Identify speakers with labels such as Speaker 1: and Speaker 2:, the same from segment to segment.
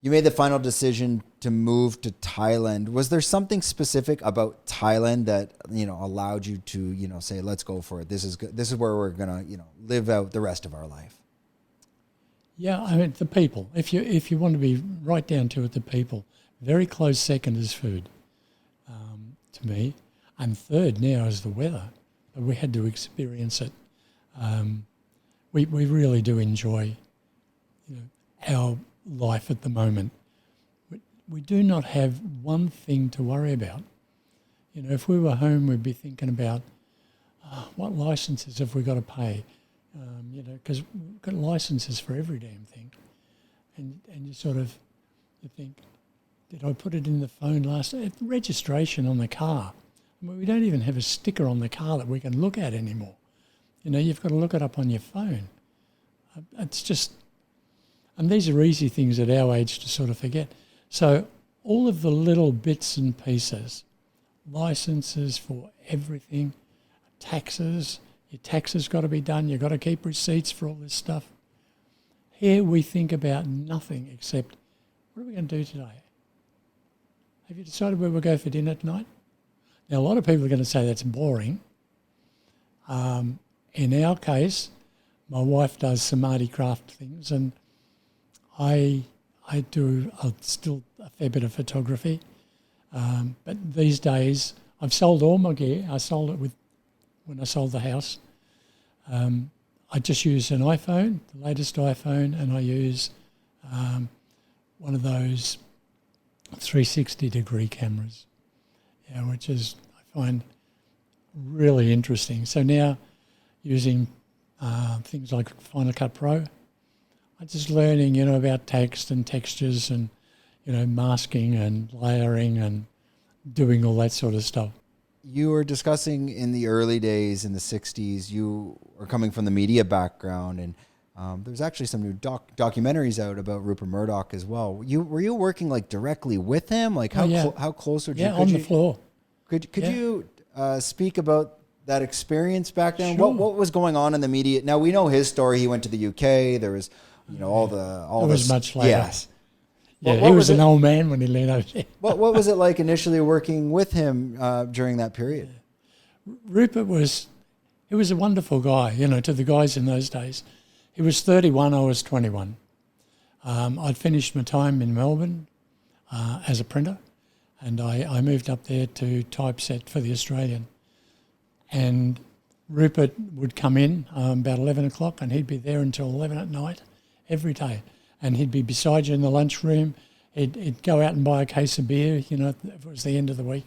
Speaker 1: You made the final decision to move to Thailand. Was there something specific about Thailand that, allowed you to, say, let's go for it. This is good. This is where we're going to, live out the rest of our life.
Speaker 2: Yeah, I mean, the people. If you want to be right down to it, the people. Very close second is food, to me. And third now is the weather. But we had to experience it. We really do enjoy, our life at the moment. We do not have one thing to worry about. If we were home, we'd be thinking about what licenses have we got to pay, because we've got licenses for every damn thing. And you think, did I put it in the phone last? Registration on the car. I mean, we don't even have a sticker on the car that we can look at anymore. You've got to look it up on your phone. It's just, and these are easy things at our age to sort of forget. So all of the little bits and pieces, licenses for everything, taxes, your taxes got to be done, you've got to keep receipts for all this stuff. Here we think about nothing except, what are we going to do today? Have you decided where we'll go for dinner tonight? Now, a lot of people are going to say that's boring. In our case, my wife does some arty craft things, and I do still a fair bit of photography. But these days, I've sold all my gear. I sold it when I sold the house. I just use an iPhone, the latest iPhone, and I use one of those 360-degree cameras, which is, I find, really interesting. So now, using things like Final Cut Pro, I'm just learning, about text and textures and, masking and layering and doing all that sort of stuff.
Speaker 1: You were discussing in the early days in the 60s, you are coming from the media background, and there's actually some new documentaries out about Rupert Murdoch as well. Were you working directly with him? How close would you?
Speaker 2: Yeah, on the floor.
Speaker 1: Could you speak about that experience back then?
Speaker 2: Sure.
Speaker 1: What was going on in the media? Now we know his story. He went to the UK. There was, all
Speaker 2: it was much later.
Speaker 1: Yes.
Speaker 2: Yeah, he was an old man when he leaned over there.
Speaker 1: What was it like initially working with him during that period?
Speaker 2: Rupert he was a wonderful guy, to the guys in those days. He was 31, I was 21. I'd finished my time in Melbourne as a printer, and I moved up there to typeset for the Australian. And Rupert would come in about 11 o'clock, and he'd be there until 11 at night every day. And he'd be beside you in the lunchroom. He'd go out and buy a case of beer, if it was the end of the week.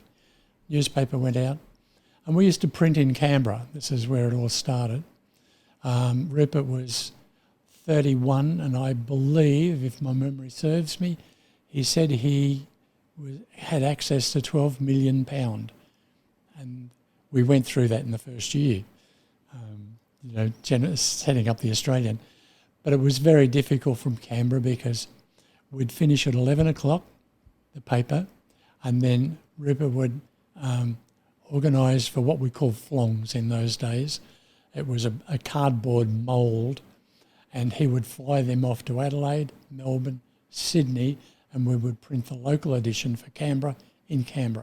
Speaker 2: Newspaper went out. And we used to print in Canberra. This is where it all started. Rupert was 31, and I believe, if my memory serves me, he said he had access to £12 million. And we went through that in the first year, setting up the Australian. But it was very difficult from Canberra because we'd finish at 11 o'clock, the paper, and then Rupert would organise for what we called flongs in those days. It was a cardboard mould, and he would fly them off to Adelaide, Melbourne, Sydney, and we would print the local edition for Canberra in Canberra.